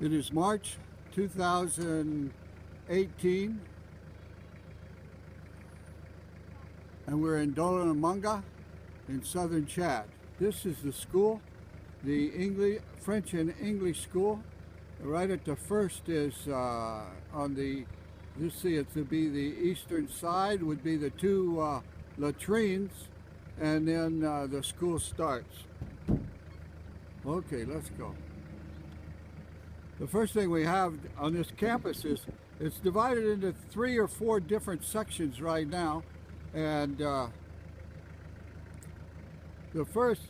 It is March 2018, and we're in Dolamanga in southern Chad. This is the school, the French and English school. Right at the first is on the, you see it to be the eastern side, would be the two latrines, and then the school starts. Okay, let's go. The first thing we have on this campus is it's divided into 3 or 4 different sections right now, and the first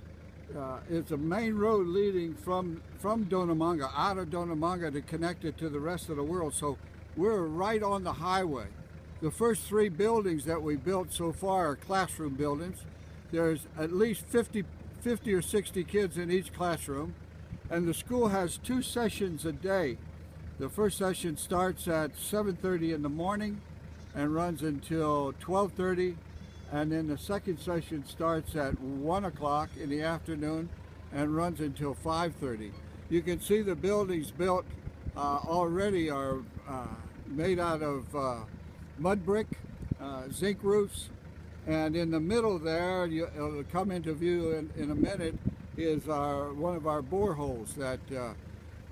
is a main road leading from Dolamanga, out of Dolamanga, to connect it to the rest of the world. So we're right on the highway. The first 3 buildings that we built so far are classroom buildings. There's at least 50 or 60 kids in each classroom. And the school has 2 sessions a day. The first session starts at 7:30 in the morning and runs until 12:30. And then the second session starts at 1 o'clock in the afternoon and runs until 5:30. You can see the buildings built already are made out of mud brick, zinc roofs. And in the middle there, it'll come into view in a minute, is one of our boreholes that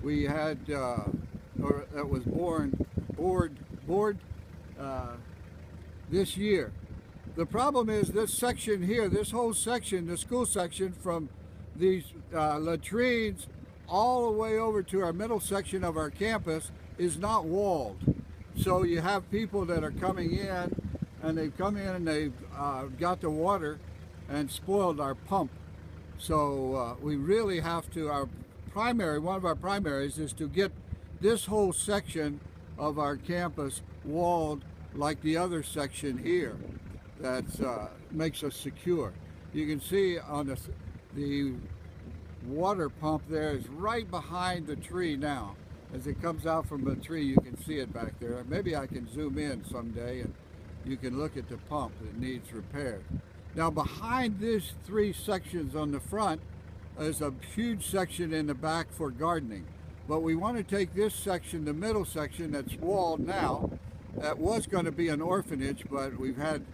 we had, or that was bored this year. The problem is this section here, this whole section, the school section, from these latrines all the way over to our middle section of our campus is not walled. So you have people that are coming in, and they've come in and they've got the water and spoiled our pump. So we really have to, one of our primaries is to get this whole section of our campus walled like the other section here that makes us secure. You can see on the water pump there is right behind the tree now. As it comes out from the tree, you can see it back there. Maybe I can zoom in someday and you can look at the pump that needs repaired. Now behind these 3 sections on the front is a huge section in the back for gardening. But we want to take this section, the middle section that's walled now, that was going to be an orphanage, but we've had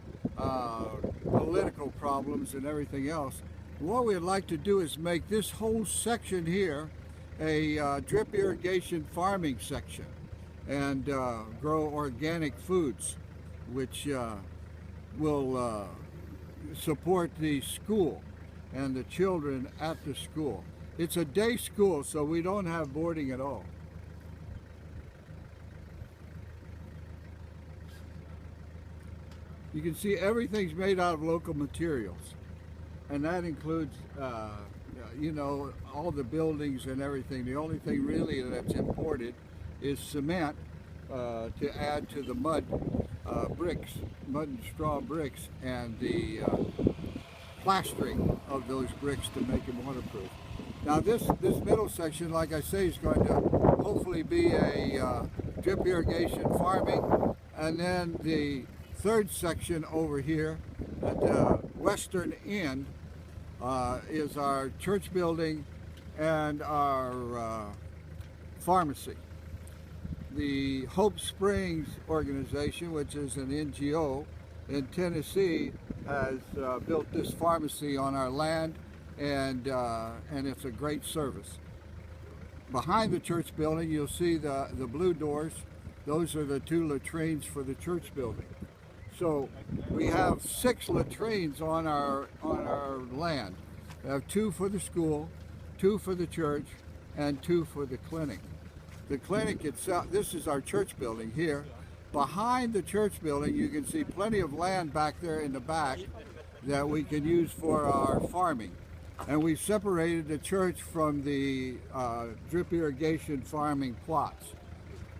political problems and everything else. What we'd like to do is make this whole section here a drip irrigation farming section and grow organic foods, which will support the school and the children at the school. It's a day school, so we don't have boarding at all. You can see everything's made out of local materials, and that includes you know, all the buildings and everything. The only thing really that's imported is cement to add to the mud and straw bricks, and the plastering of those bricks to make them waterproof. Now this middle section, like I say, is going to hopefully be a drip irrigation farming, and then the third section over here at the western end is our church building and our pharmacy. The Hope Springs organization, which is an NGO in Tennessee, has built this pharmacy on our land, and it's a great service. Behind the church building, you'll see the blue doors. Those are the 2 latrines for the church building. So we have 6 latrines on our land. We have 2 for the school, 2 for the church, and 2 for the clinic. The clinic itself, this is our church building here. Behind the church building, you can see plenty of land back there in the back that we can use for our farming. And we've separated the church from the drip irrigation farming plots.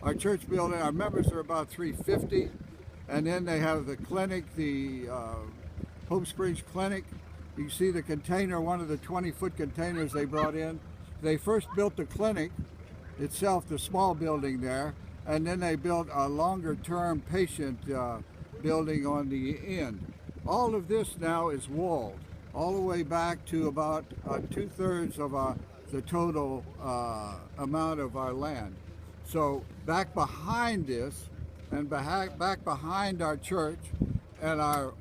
Our church building, our members are about 350, and then they have the clinic, the Hope Springs Clinic. You can see the container, one of the 20-foot containers they brought in. They first built the clinic itself, the small building there, and then they built a longer-term patient building on the end. All of this now is walled, all the way back to about 2/3 of a the total amount of our land. So back behind this, and back behind our church, and our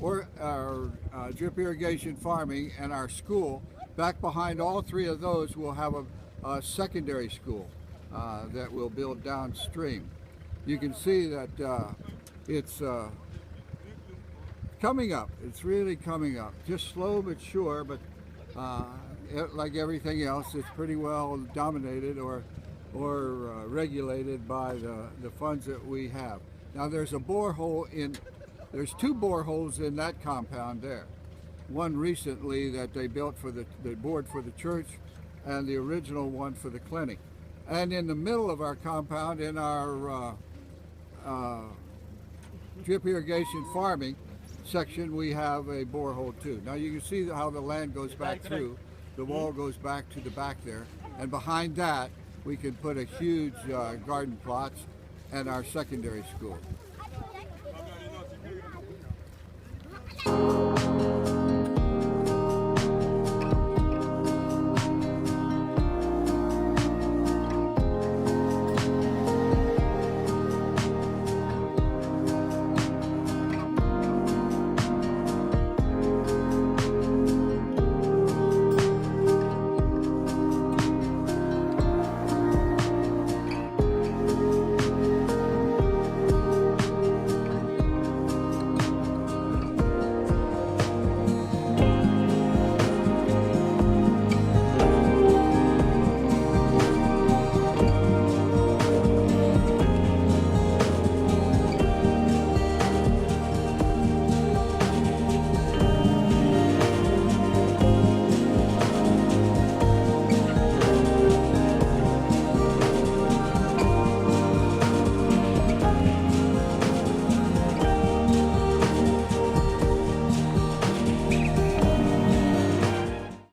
drip irrigation farming and our school, back behind all three of those, we'll have a secondary school that will build downstream. You can see that it's coming up. It's really coming up. Just slow but sure, but like everything else, it's pretty well dominated or regulated by the funds that we have. Now there's two boreholes in that compound there. One recently that they built for the board for the church, and the original one for the clinic. And in the middle of our compound, in our drip irrigation farming section, we have a borehole too. Now you can see how the land goes back through. The wall goes back to the back there, and behind that we can put a huge garden plots and our secondary school.